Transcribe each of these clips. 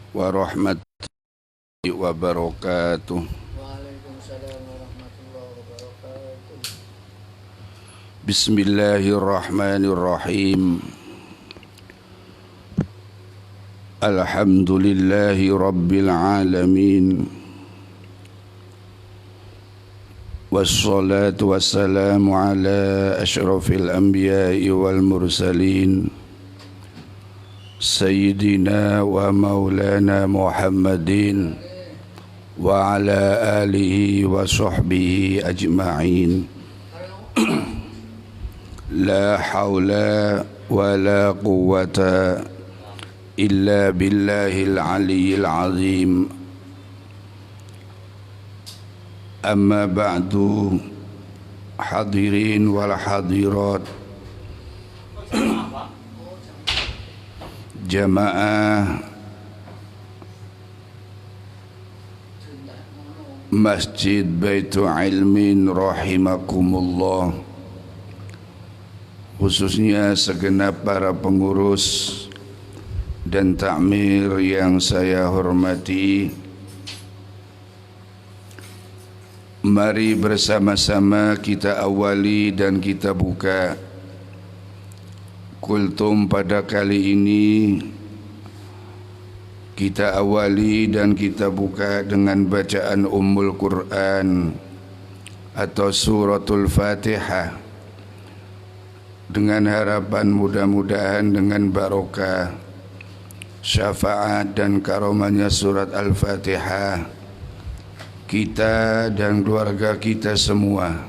warahmatullahi wabarakatuh. Waalaikumsalam warahmatullahi wabarakatuh. Bismillahirrahmanirrahim. Alhamdulillahi rabbil alamin. Wassalatu wassalamu ala asyrafil anbiya'i wal mursalin, Sayyidina wa maulana Muhammadin wa ala alihi wa sahbihi ajma'in. La hawla wa la quwwata illa billahil aliyyil azim. Amma ba'du, hadirin wal hadirat, jamaah Masjid Baitul Ilmin rahimakumullah, khususnya segenap para pengurus dan takmir yang saya hormati. Mari bersama-sama kita awali dan kita buka kultum pada kali ini. Kita awali dan kita buka dengan bacaan Ummul Quran atau Suratul Fatihah, dengan harapan mudah-mudahan dengan barokah, syafaat dan karomahnya surat Al-Fatihah, kita dan keluarga kita semua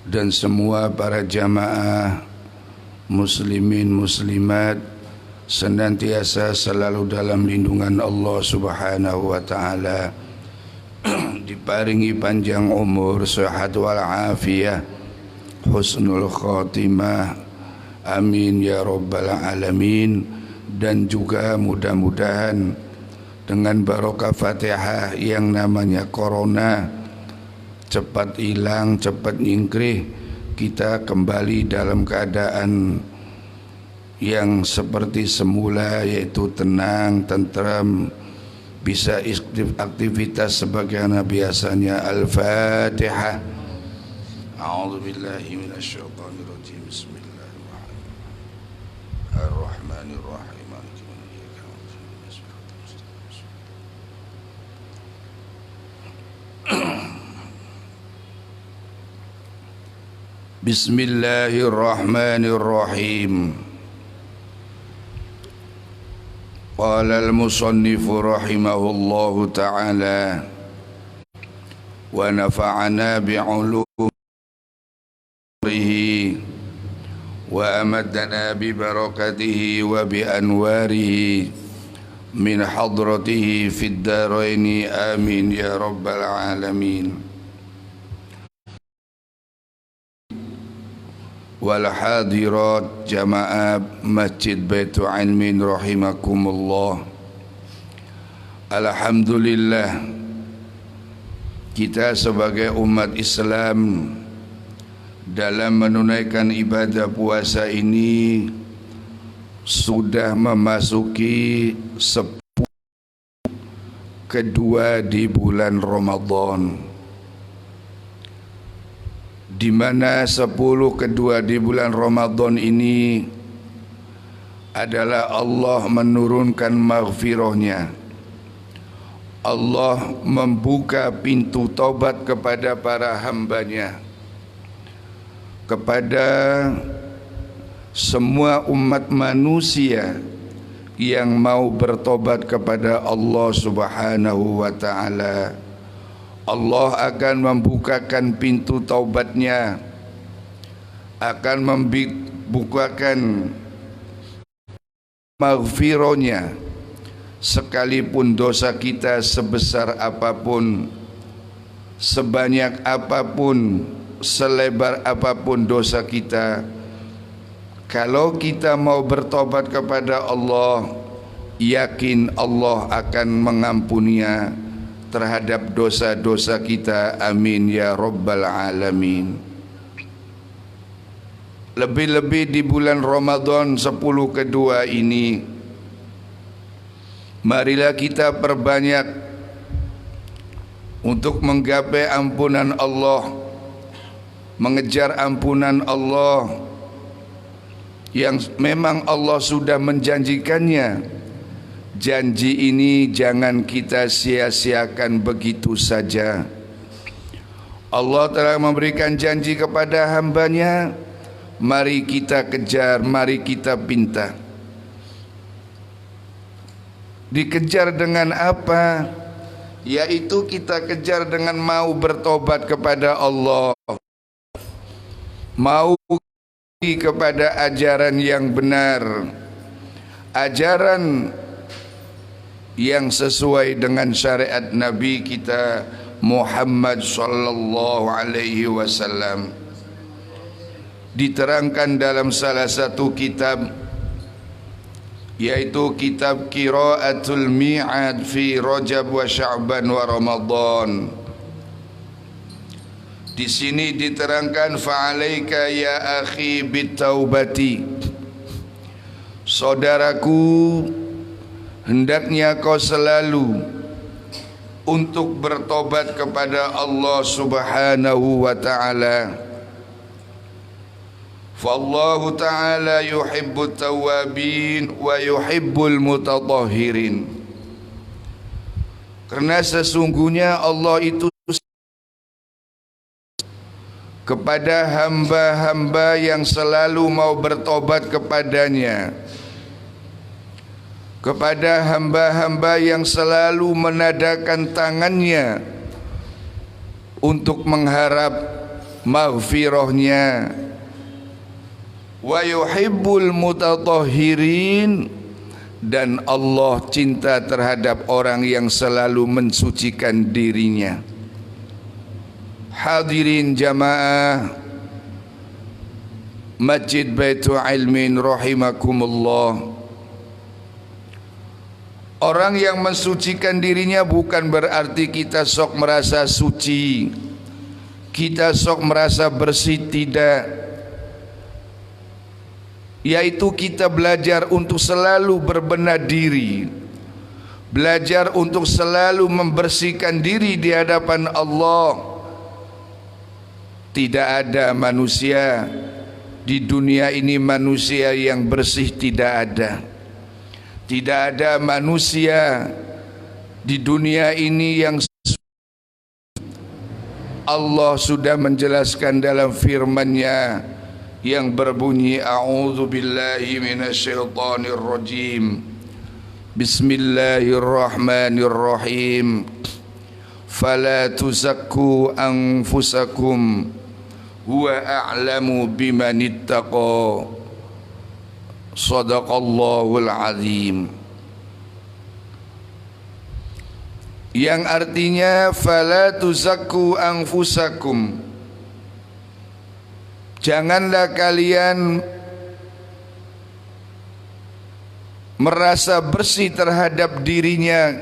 dan semua para jamaah muslimin muslimat senantiasa selalu dalam lindungan Allah Subhanahu wa taala, diparingi panjang umur, sehat wal afiyah, husnul khatimah, amin ya rabbal alamin. Dan juga mudah-mudahan dengan barokah Fatihah yang namanya corona cepat hilang, cepat nyingkrih, kita kembali dalam keadaan yang seperti semula, yaitu tenang, tentram, bisa aktivitas sebagaimana biasanya. Al-Fatihah. A'udzubillahi minasyaitonirrajim. Bismillahirrahmanirrahim. Ar-Rahmanirrahim. Bismillahirrahmanirrahim. Qala al-musannifu rahimahullahu ta'ala wa nafa'ana bi'ulumihi wa amadana bi barakatihi wa bi anwarihi min hadratihi fid daraini amin ya rabbal alamin. Wal hadirat jamaah Masjid Baitul Ilmin rahimakumullah. Alhamdulillah, kita sebagai umat Islam dalam menunaikan ibadah puasa ini sudah memasuki 10 kedua di bulan Ramadan, di mana 10 kedua di bulan Ramadan ini adalah Allah menurunkan maghfirahnya. Allah membuka pintu taubat kepada para hambanya, kepada semua umat manusia yang mau bertobat kepada Allah Subhanahu wa ta'ala. Allah akan membukakan pintu taubatnya, akan membukakan maghfirahnya, sekalipun dosa kita sebesar apapun, sebanyak apapun, selebar apapun dosa kita, kalau kita mau bertobat kepada Allah, yakin Allah akan mengampuninya terhadap dosa-dosa kita. Amin ya rabbal alamin. Lebih-lebih di bulan Ramadan 10 kedua ini Marilah kita perbanyak untuk menggapai ampunan Allah, mengejar ampunan Allah yang memang Allah sudah menjanjikannya. Janji ini jangan kita sia-siakan begitu saja. Allah telah memberikan janji kepada hambanya, mari kita kejar, mari kita pinta. Dikejar dengan apa? Yaitu kita kejar dengan mau bertobat kepada Allah, mau kepada ajaran yang benar, ajaran yang sesuai dengan syariat Nabi kita Muhammad sallallahu alaihi wasallam. Diterangkan dalam salah satu kitab, yaitu kitab Qiraatul Mi'ad fi Rajab wa Sya'ban wa Ramadan. Di sini diterangkan fa'alaika ya akhi bitaubati. Saudaraku, hendaknya kau selalu untuk bertobat kepada Allah Subhanahu wa ta'ala. Fallahu ta'ala yuhibbut tawabin wa yuhibbul mutatahhirin. Karena sesungguhnya Allah itu kepada hamba-hamba yang selalu mau bertobat kepadanya, kepada hamba-hamba yang selalu menadakan tangannya untuk mengharap maghfirahnya. Wa yuhibbul mutatahhirin, dan Allah cinta terhadap orang yang selalu mensucikan dirinya. Hadirin jamaah Masjid Baitul Ilmin rahimakumullah. Orang yang mensucikan dirinya bukan berarti kita sok merasa suci, kita sok merasa bersih, tidak. Yaitu kita belajar untuk selalu berbenah diri, belajar untuk selalu membersihkan diri di hadapan Allah. Tidak ada manusia di dunia ini manusia yang bersih, tidak ada. Tidak ada manusia di dunia ini yang Allah sudah menjelaskan dalam firman-Nya yang berbunyi a'udzu billahi minasyaitonir rajim. Bismillahirrahmanirrahim. Fala tuzakku anfusakum huwa a'lamu bimanittaqa. Shadaqallahul azim. Yang artinya fala tuzakku anfusakum, janganlah kalian merasa bersih terhadap dirinya,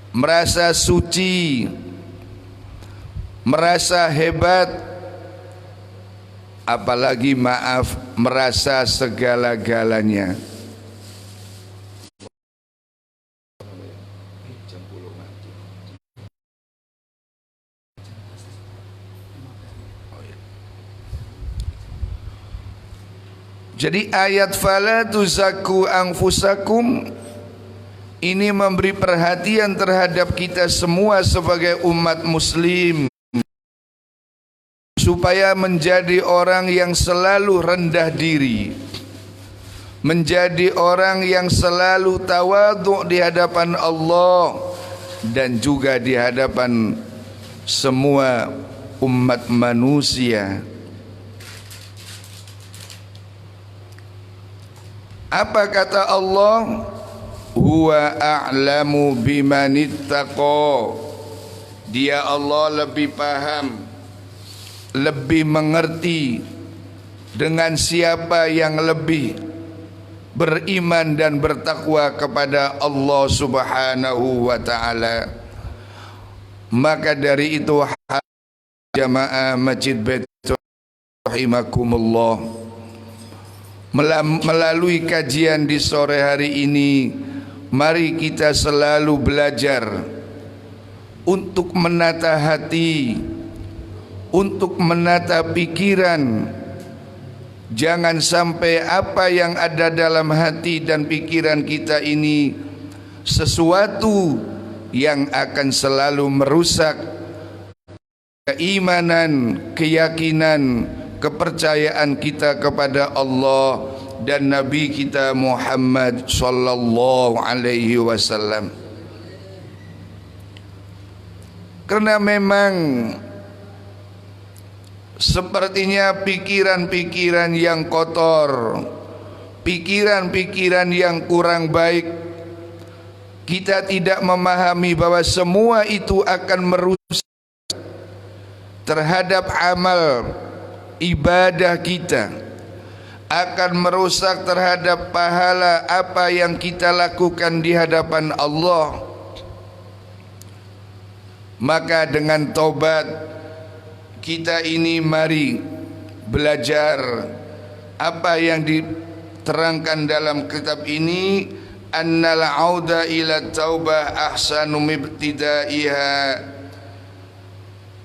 merasa suci, merasa hebat, apalagi merasa segala-galanya. Jadi ayat fala tuzakku anfusakum ini memberi perhatian terhadap kita semua sebagai umat muslim, supaya menjadi orang yang selalu rendah diri, menjadi orang yang selalu tawadhu di hadapan Allah dan juga di hadapan semua umat manusia. Apa kata Allah? Huwa a'lamu bimanittaqa. Dia Allah lebih paham, lebih mengerti dengan siapa yang lebih beriman dan bertakwa kepada Allah Subhanahu wa ta'ala. Maka dari itu jamaah Masjid Baitul rahimakumullah, melalui kajian di sore hari ini, mari kita selalu belajar untuk menata hati, untuk menata pikiran. Jangan sampai apa yang ada dalam hati dan pikiran kita ini sesuatu yang akan selalu merusak keimanan, keyakinan, kepercayaan kita kepada Allah dan Nabi kita Muhammad sallallahu alaihi wasallam. Karena memang sepertinya pikiran-pikiran yang kotor, pikiran-pikiran yang kurang baik, kita tidak memahami bahwa semua itu akan merusak terhadap amal ibadah kita, akan merusak terhadap pahala apa yang kita lakukan di hadapan Allah. Maka dengan taubat kita ini mari belajar apa yang diterangkan dalam kitab ini, annal auda ila taubah ahsanu mibtidaiha,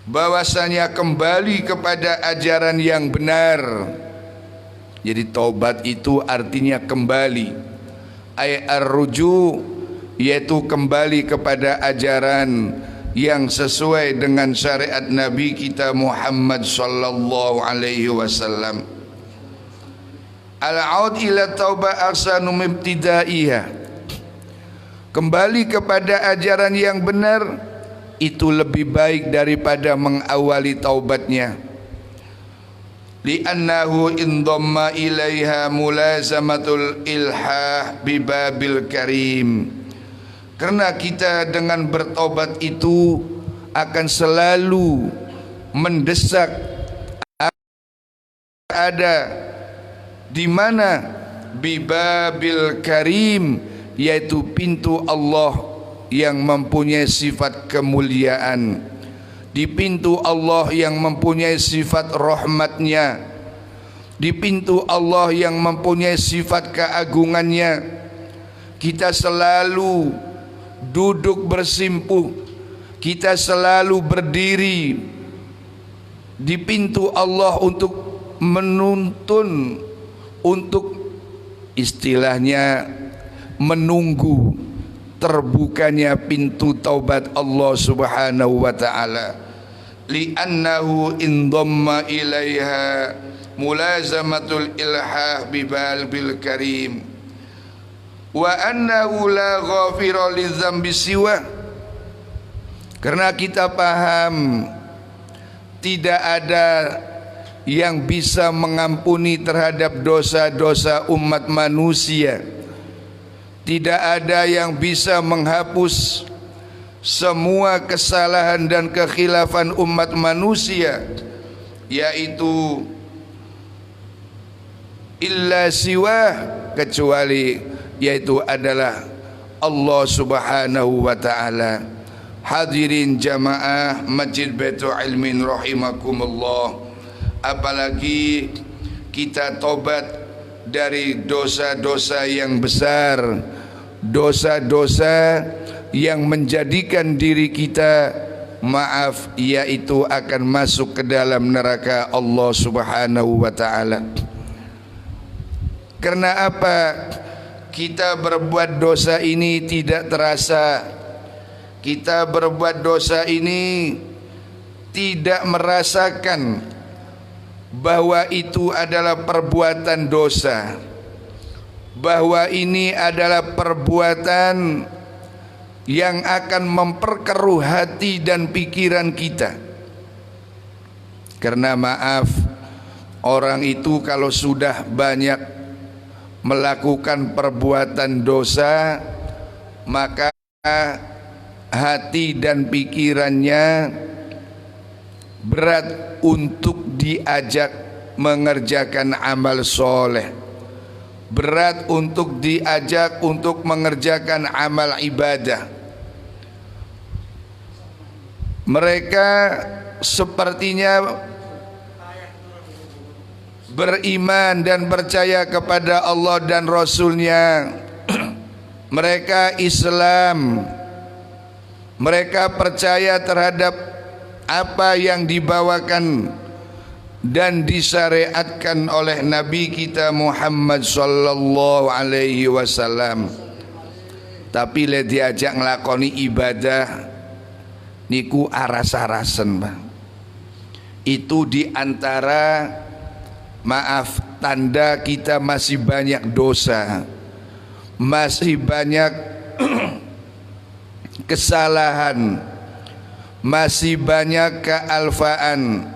bahwasanya kembali kepada ajaran yang benar. Jadi taubat itu artinya kembali, ay ar-ruju, yaitu kembali kepada ajaran yang sesuai dengan syariat Nabi kita Muhammad sallallahu alaihi wasallam. Al-aud ila taubah ahsanu mibtidaiha, kembali kepada ajaran yang benar itu lebih baik daripada mengawali taubatnya. Li'annahu indhamma ilaiha mulazamatul ilhah bibabil karim, karena kita dengan bertobat itu akan selalu mendesak ada di mana bibabil karim, yaitu pintu Allah yang mempunyai sifat kemuliaan, di pintu Allah yang mempunyai sifat rahmatnya, di pintu Allah yang mempunyai sifat keagungannya. Kita selalu duduk bersimpuh, kita selalu berdiri di pintu Allah untuk menuntun, untuk istilahnya menunggu terbukanya pintu taubat Allah subhanahu wa ta'ala. Li'annahu indhamma ilaiha mulazamatul ilhah bibalbil karim wa annahu la ghafira lidzambi siwa, karena kita paham tidak ada yang bisa mengampuni terhadap dosa-dosa umat manusia, tidak ada yang bisa menghapus semua kesalahan dan kekhilafan umat manusia, yaitu illa siwa, kecuali yaitu adalah Allah subhanahu wa ta'ala. Hadirin jamaah Masjid Baitul Ilmin rahimakumullah, apalagi kita tobat dari dosa-dosa yang besar, dosa-dosa yang menjadikan diri kita maaf, yaitu akan masuk ke dalam neraka Allah subhanahu wa ta'ala. Karena apa? Kita berbuat dosa ini tidak terasa, kita berbuat dosa ini tidak merasakan bahwa itu adalah perbuatan dosa, bahwa ini adalah perbuatan yang akan memperkeruh hati dan pikiran kita. Karena maaf, orang itu kalau sudah banyak melakukan perbuatan dosa, maka hati dan pikirannya berat untuk diajak mengerjakan amal soleh, berat untuk diajak untuk mengerjakan amal ibadah. Mereka sepertinya beriman dan percaya kepada Allah dan Rasulnya, mereka Islam, mereka percaya terhadap apa yang dibawakan dan disyariatkan oleh Nabi kita Muhammad sallallahu alaihi wasallam. Tapi le diajak nglakoni ibadah niku aras-arasen, Bang. Itu diantara maaf tanda kita masih banyak dosa, masih banyak kesalahan, masih banyak kealfaan,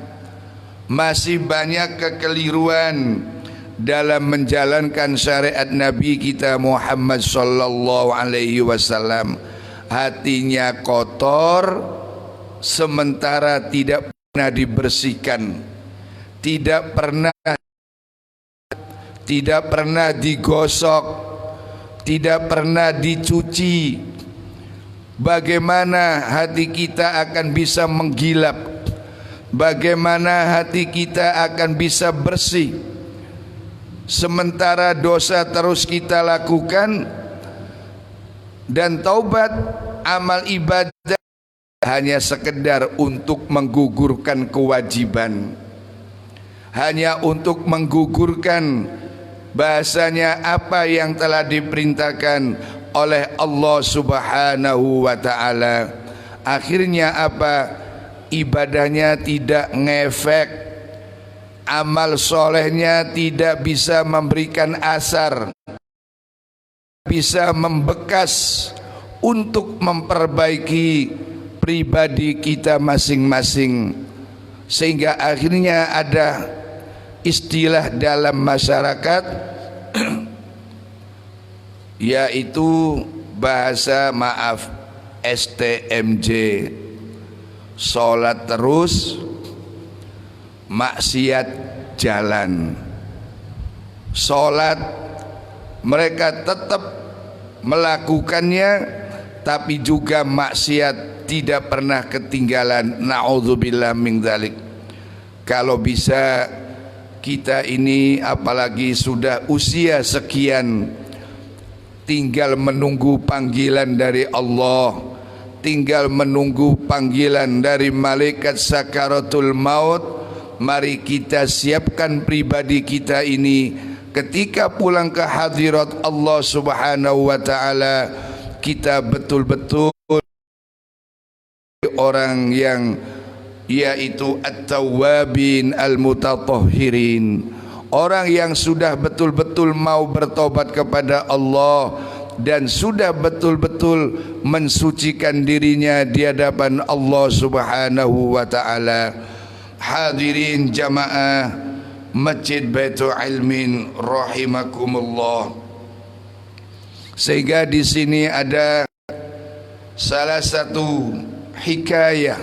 masih banyak kekeliruan dalam menjalankan syariat Nabi kita Muhammad sallallahu alaihi wasallam. Hatinya kotor sementara tidak pernah dibersihkan, tidak pernah digosok, tidak pernah dicuci. Bagaimana hati kita akan bisa menggilap? Bagaimana hati kita akan bisa bersih sementara dosa terus kita lakukan, dan taubat amal ibadah hanya sekedar untuk menggugurkan kewajiban, hanya untuk menggugurkan bahasanya apa yang telah diperintahkan oleh Allah Subhanahu wa ta'ala. Akhirnya apa? Ibadahnya tidak ngefek, amal solehnya tidak bisa memberikan asar, bisa membekas untuk memperbaiki pribadi kita masing-masing. Sehingga akhirnya ada istilah dalam masyarakat yaitu bahasa maaf STMJ, sholat terus maksiat jalan. Sholat mereka tetap melakukannya, tapi juga maksiat tidak pernah ketinggalan. Na'udzubillah min dzalik. Kalau bisa kita ini apalagi sudah usia sekian, tinggal menunggu panggilan dari Allah, tinggal menunggu panggilan dari malaikat sakaratul maut. Mari kita siapkan pribadi kita ini ketika pulang ke hadirat Allah Subhanahu wa ta'ala, kita betul-betul orang yang yaitu at-tawwabin al-mutatahhirin, orang yang sudah betul-betul mau bertobat kepada Allah dan sudah betul-betul mensucikan dirinya di hadapan Allah Subhanahu wa ta'ala. Hadirin jamaah Masjid Baitul Ilmin rahimakumullah. Sehingga di sini ada salah satu hikayah,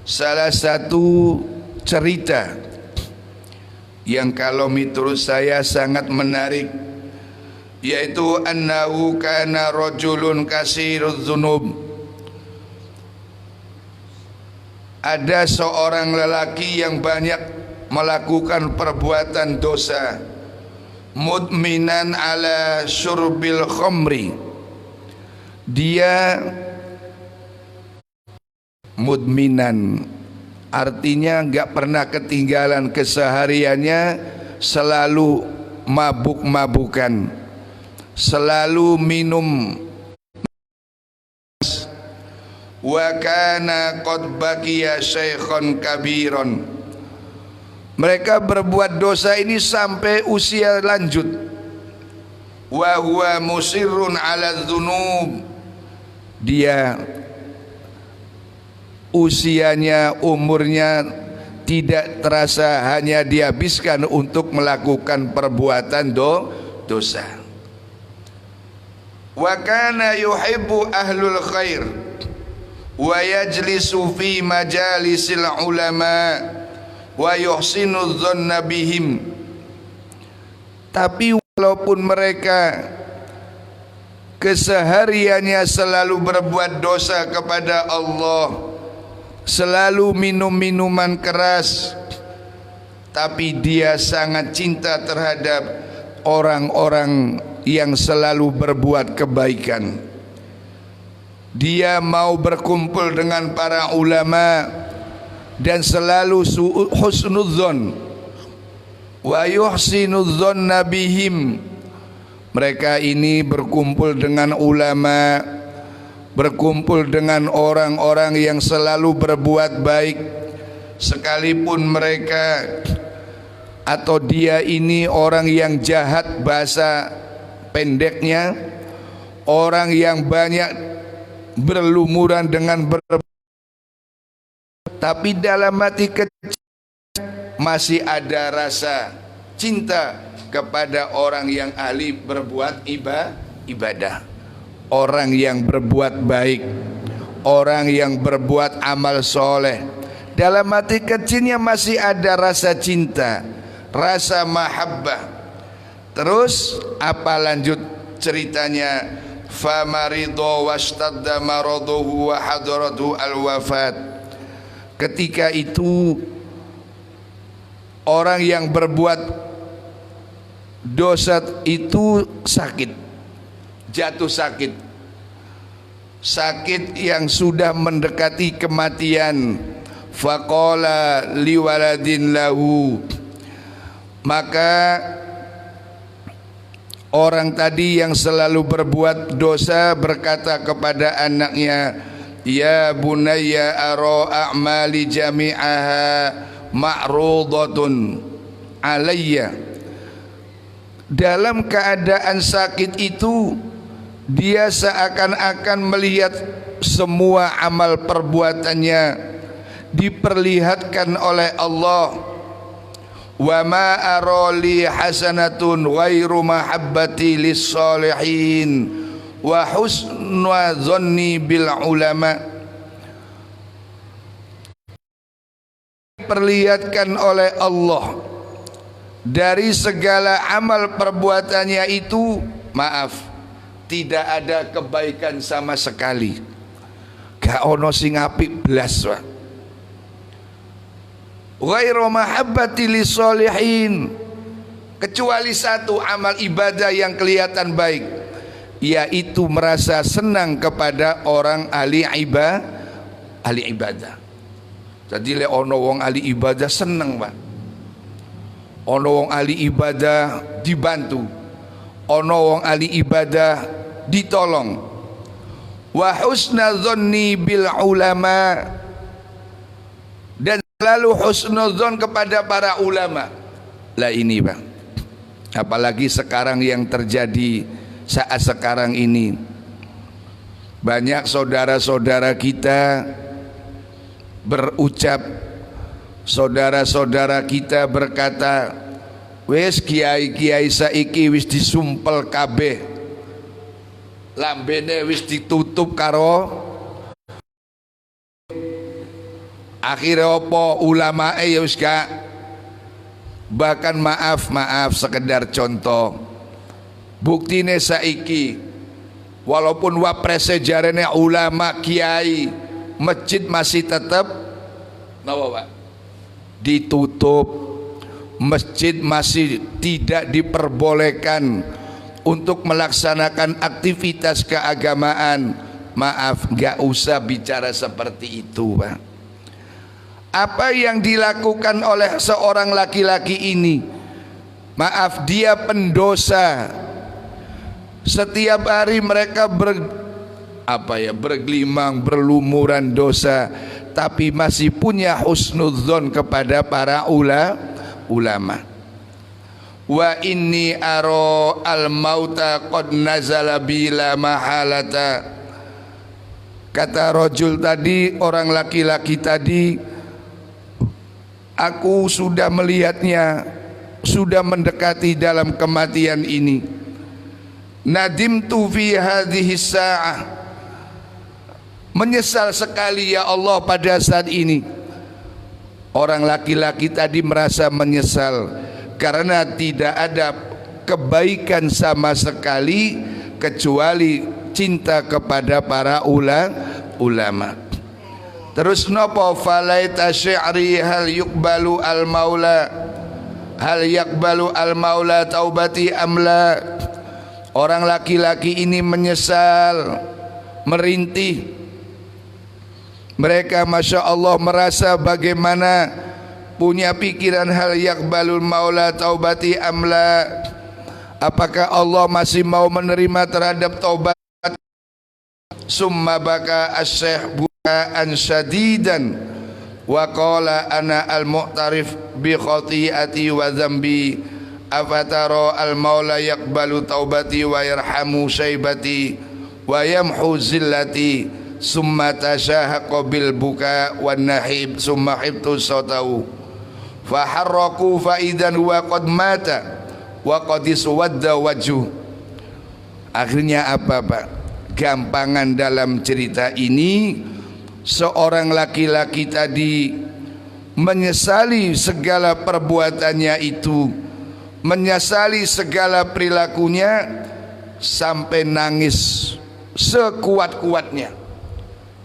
salah satu cerita yang kalau menurut saya sangat menarik, yaitu annahu kana rajulun kasirudz dzunub. Ada seorang lelaki yang banyak melakukan perbuatan dosa, mudminan ala syurbil khamri. Dia mudminan artinya enggak pernah ketinggalan kesehariannya, selalu mabuk-mabukan, selalu minum. Wa kana qad baqiya syaikhan kabiron. Mereka berbuat dosa ini sampai usia lanjut. Wa huwa musirrun ala dzunub. Dia usianya, umurnya tidak terasa hanya dihabiskan untuk melakukan perbuatan dosa. Wa kana yuhibbu ahlul khair wa yajlisu fi majalisil ulama wa yuhsinu dzanna bihim. Tapi walaupun mereka kesehariannya selalu berbuat dosa kepada Allah, selalu minum minuman keras, tapi dia sangat cinta terhadap orang-orang yang selalu berbuat kebaikan. Dia mau berkumpul dengan para ulama dan selalu husnudzon wa yuhsinudzonna bihim. Mereka ini berkumpul dengan ulama, berkumpul dengan orang-orang yang selalu berbuat baik, sekalipun mereka atau dia ini orang yang jahat, bahasa pendeknya orang yang banyak berlumuran dengan tapi dalam hati kecil masih ada rasa cinta kepada orang yang ahli berbuat ibadah, orang yang berbuat baik, orang yang berbuat amal soleh. Dalam hati kecilnya masih ada rasa cinta, rasa mahabbah. Terus apa lanjut ceritanya? Famarido washtadda maraduhu wa hadaratu al-wafat. Ketika itu orang yang berbuat dosa itu sakit, jatuh sakit, sakit yang sudah mendekati kematian. Faqala liwaladin lahu, maka orang tadi yang selalu berbuat dosa berkata kepada anaknya, ya bunayya ara a'mali jami'aha ma'rudatun alayya. Dalam keadaan sakit itu dia seakan-akan melihat semua amal perbuatannya diperlihatkan oleh Allah. Wa ma arali hasanatun ghairu mahabbati lis-salihin wa husnu dhanni bil ulama. Perlihatkan oleh Allah dari segala amal perbuatannya itu, maaf, tidak ada kebaikan sama sekali. Gak ono sing apik blas wae. Ghairu mahabbati lis-salihin, kecuali satu amal ibadah yang kelihatan baik, yaitu merasa senang kepada orang ahli ibadah. Jadi le ono wong ahli ibadah seneng, Pak. Ono wong ahli ibadah dibantu, ono wong ahli ibadah ditolong. Wa husna dhanni bil ulama, dan lalu husnudzon kepada para ulama. Lah ini, Pak, apalagi sekarang yang terjadi saat sekarang ini, banyak saudara-saudara kita berucap, saudara-saudara kita berkata, wis kiai-kiai saiki wis disumpel kabeh, lambene wis ditutup karo akhirnya apa ulama ya wis gak. Bahkan maaf sekedar contoh, buktine saiki walaupun wapres jarene ulama kiai, masjid masih tetap napa Pak ditutup, masjid masih tidak diperbolehkan untuk melaksanakan aktivitas keagamaan. Maaf, gak usah bicara seperti itu, Pak. Apa yang dilakukan oleh seorang laki-laki ini, maaf, dia pendosa. Setiap hari mereka bergelimang, berlumuran dosa, tapi masih punya husnudzon kepada para ulama. Wa inni aro al mauta qad nazala bila mahalata. Kata rajul tadi, orang laki-laki tadi, aku sudah melihatnya, sudah mendekati dalam kematian ini. Nadimtu fi hadhihi sa'ah, menyesal sekali ya Allah pada saat ini. Orang laki-laki tadi merasa menyesal karena tidak ada kebaikan sama sekali kecuali cinta kepada para ulama. Terus nopo falaita syi'ri hal yuqbalu al maula, hal yakbalu al maula taubati amla. Orang laki-laki ini menyesal, merintih. Mereka Masya Allah merasa bagaimana punya pikiran hal yakbalul maula taubati amla. Apakah Allah masih mau menerima terhadap taubat? Summa baka as-syekh bukaan syadidan wa qala ana al-mu'tarif bi khati'ati wa dhanbi afatara al-maula yaqbalu taubati wa yarhamu syaibati wa yamhu zillati summa tashahaqa bil buka wan nahib summa hibtu sautahu fa harraku fa idan huwa qad mata wa qad iswadda wajhu. Akhirnya apa Pak? Gampangan dalam cerita ini, seorang laki-laki tadi menyesali segala perbuatannya itu, menyesali segala perilakunya, sampai nangis sekuat-kuatnya.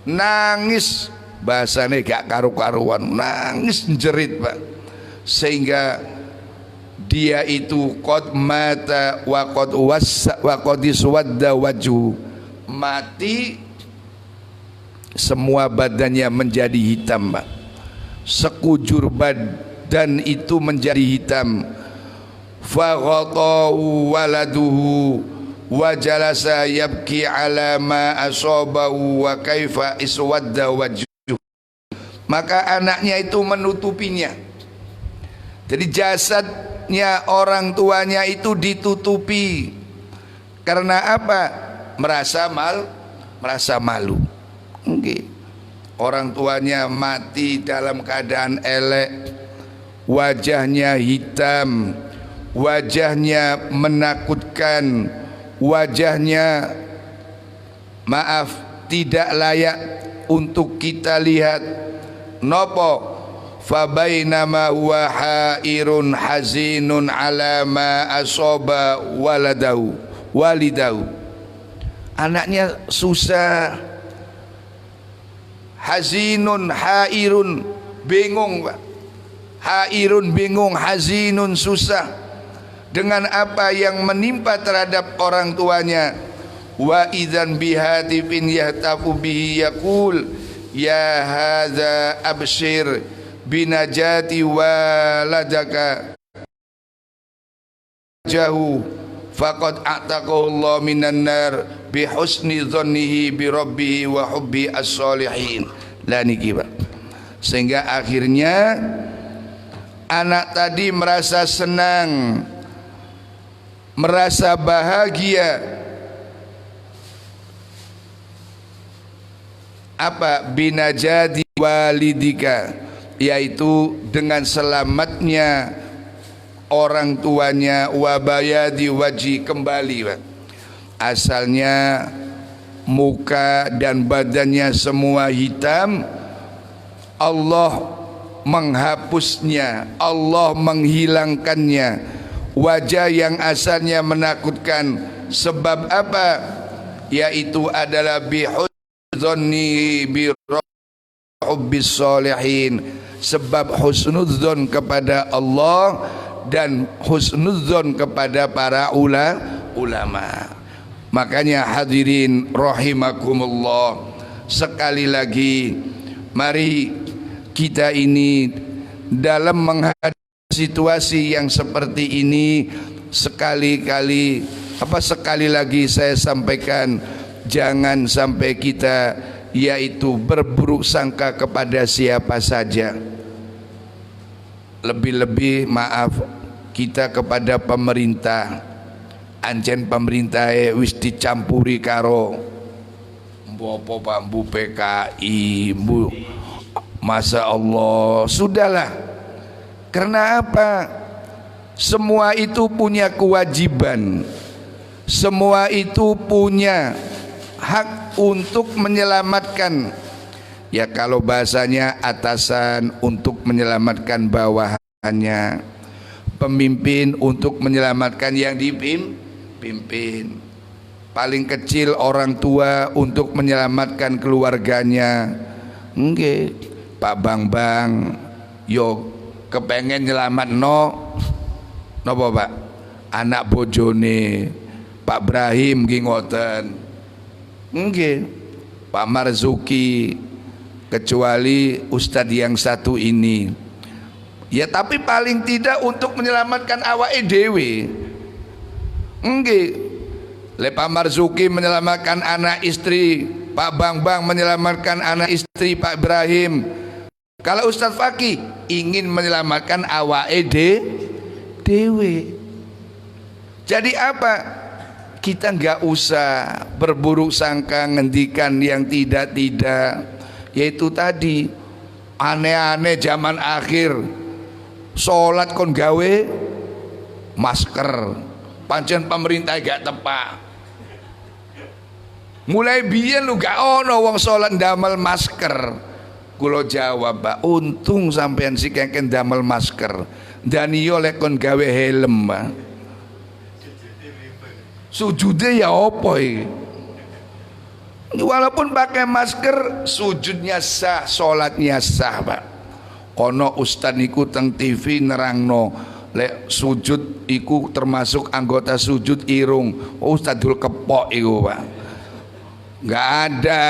Nangis, bahasanya gak karu-karuan, nangis jerit Pak, sehingga dia itu qad mata wa qad iswadda wajhu, mati, semua badannya menjadi hitam Pak. Sekujur badan itu menjadi hitam. Fa ghatahu waladuhu wa jalasa yabki ala ma asabahu wa kaifa iswadda wajhu. Maka anaknya itu menutupinya. Jadi jasadnya orang tuanya itu ditutupi. Karena apa? Merasa malu. Okay. Orang tuanya mati dalam keadaan elek, wajahnya hitam, wajahnya menakutkan, wajahnya maaf tidak layak untuk kita lihat. Nopo fa bainama huwa hairun hazinun ala ma asaba walidahu. Anaknya susah, hazinun hairun, bingung Pak. Hairun bingung, hazinun susah dengan apa yang menimpa terhadap orang tuanya. Wa idzan bihatifin yahtafu bihi yaqul ya hadza abshir binajati waladaka jahu faqad a'taqahu Allah minan nar bi husni dhannihi bi rabbihi wa hubbi as-solihin. Lah niki Pak. Sehingga akhirnya anak tadi merasa senang, merasa bahagia. Apa? Binajati walidika, yaitu dengan selamatnya orang tuanya, wabayadi waji, kembali Pak. Asalnya muka dan badannya semua hitam, Allah menghapusnya, Allah menghilangkannya. Wajah yang asalnya menakutkan, sebab apa? Yaitu adalah bihusnudzzanni bi hubbis solihin, sebab husnudzon kepada Allah dan husnudzon kepada para ulama. Makanya hadirin rahimakumullah, sekali lagi mari kita ini dalam menghadapi situasi yang seperti ini, sekali lagi saya sampaikan, jangan sampai kita yaitu berburuk sangka kepada siapa saja. Lebih-lebih maaf kita kepada pemerintah. Ancen pemerintah wis dicampuri karo mbopo bambu PKI, bu. Masa Allah, sudahlah. Karena apa? Semua itu punya kewajiban. Semua itu punya hak untuk menyelamatkan. Ya kalau bahasanya atasan untuk menyelamatkan bawahannya, pemimpin untuk menyelamatkan yang dipimpin, paling kecil orang tua untuk menyelamatkan keluarganya. Nggih, Pak Bang yo kepengen nyelamat no Napa Pak? Anak bojone Pak Ibrahim nggih ngoten. Nggih. Pak Marzuki, kecuali Ustadz yang satu ini. Ya tapi paling tidak untuk menyelamatkan awake dhewe. Nggih. Le Pak Marzuki menyelamatkan anak istri, Pak Bambang menyelamatkan anak istri Pak Ibrahim. Kalau Ustadz Fakih ingin menyelamatkan awake dhewe. Jadi apa? Kita nggak usah berburuk sangka ngendikan yang tidak-tidak. Yaitu tadi aneh-aneh zaman akhir. Sholat kon gawe masker, pancen pemerintah gak tepak. Mulai biyen lu gak ono wong sholat ndamel masker. Kulo jawab, Pak, untung sampean si kengken damel masker. Dan iyo lek kon gawe helm, Pak. Sujudnya ya apa iki? Walaupun pakai masker, sujudnya sah, sholatnya sah, Pak. Ono ustaz niku teng TV nerangno, lek sujud iku termasuk anggota sujud irung. Ustadzul kepok iku, Pak. Nggak ada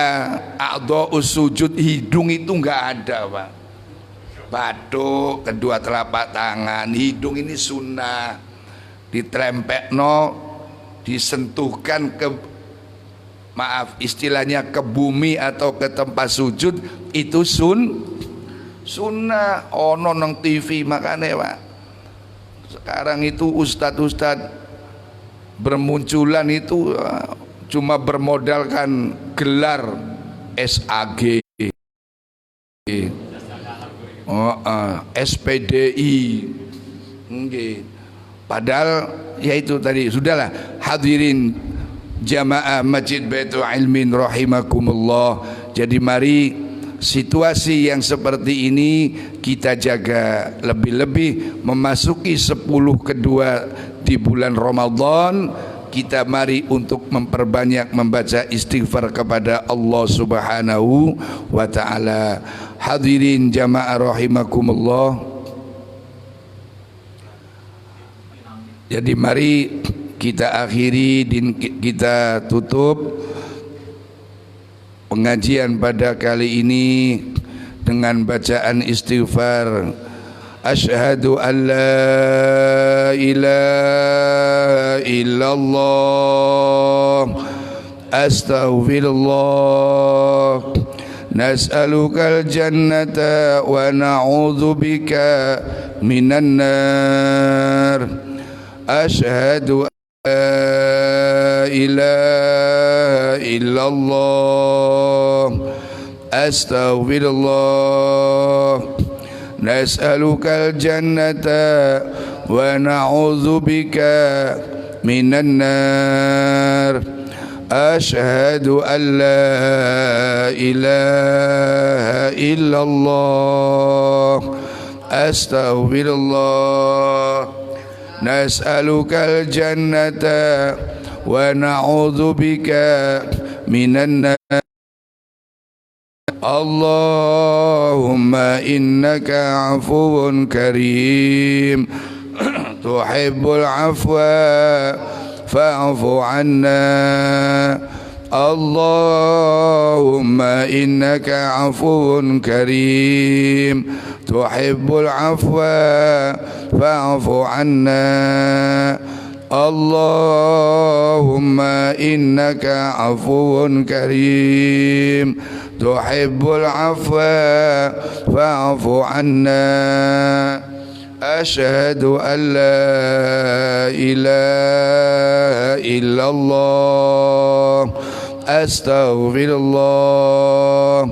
a'dha'us sujud, hidung itu nggak ada, Pak. Batuk, kedua telapak tangan, hidung ini sunnah. Ditrempekno, disentuhkan ke, maaf istilahnya, ke bumi atau ke tempat sujud, itu sunnah. Ono nang TV makanya, Pak. Sekarang itu ustadz-ustadz bermunculan itu cuma bermodalkan gelar SAG, SPDI. Padahal ya itu tadi, sudahlah. Hadirin jamaah Masjid Baitul Ilmin rahimakumullah. Jadi mari situasi yang seperti ini kita jaga, lebih-lebih memasuki 10 kedua di bulan Ramadan. Kita mari untuk memperbanyak membaca istighfar kepada Allah Subhanahu wa ta'ala. Hadirin jamaah rahimakumullah. Jadi mari kita akhiri dan kita tutup pengajian pada kali ini dengan bacaan istighfar. Asyhadu an la ilaha illallah, astaghfirullah, nas'alukal jannata wa na'udzubika minan nar. Asyhadu an la ilaha illallah, astaghfirullah, nas'alukal jannata wa na'udzubika minan nar. Asyhadu an la ilaha illallah, astaghfirullah, nas'alukal jannata wa na'udzubika minan nar. Allahumma innaka afuwun karim tuhibbul afwa fa'fu anna. Allahumma innaka afuwun karim tuhibbul afwa fa'fu anna. Allahumma innaka afuwun karim tuhibbul afwa fa'fu anna. Asyhadu an la ilaha illallah, astaghfirullah,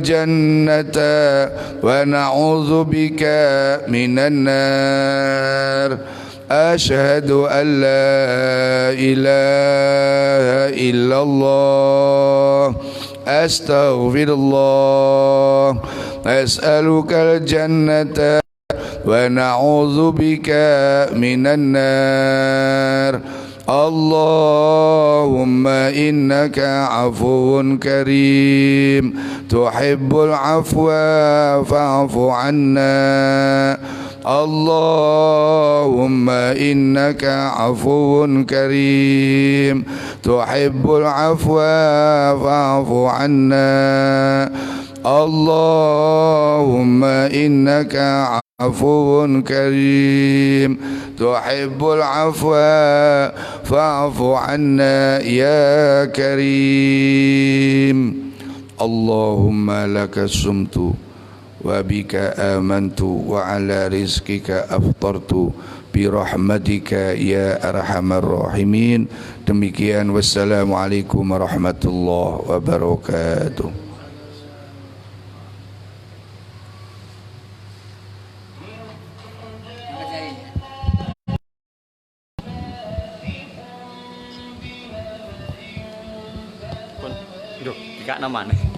jannata wa na'udzubika minan nar. Asyhadu an la ilaha illallah, astaghfirullah, as'alukal jannata wa na'udzubika minan nar. Allahumma innaka afuwun karim tuhibbul afwa fa'fu anna. اللهم إنك عفو كريم تحب العفو فاعف عنا اللهم إنك عفو كريم تحب العفو فاعف عنا يا كريم اللهم لك صمت وبك آمنت وعلى رزقك أفطرت برحمتك يا أرحم الراحمين. Demikian, wassalamualaikum warahmatullahi wabarakatuh. Duh, tiga naman.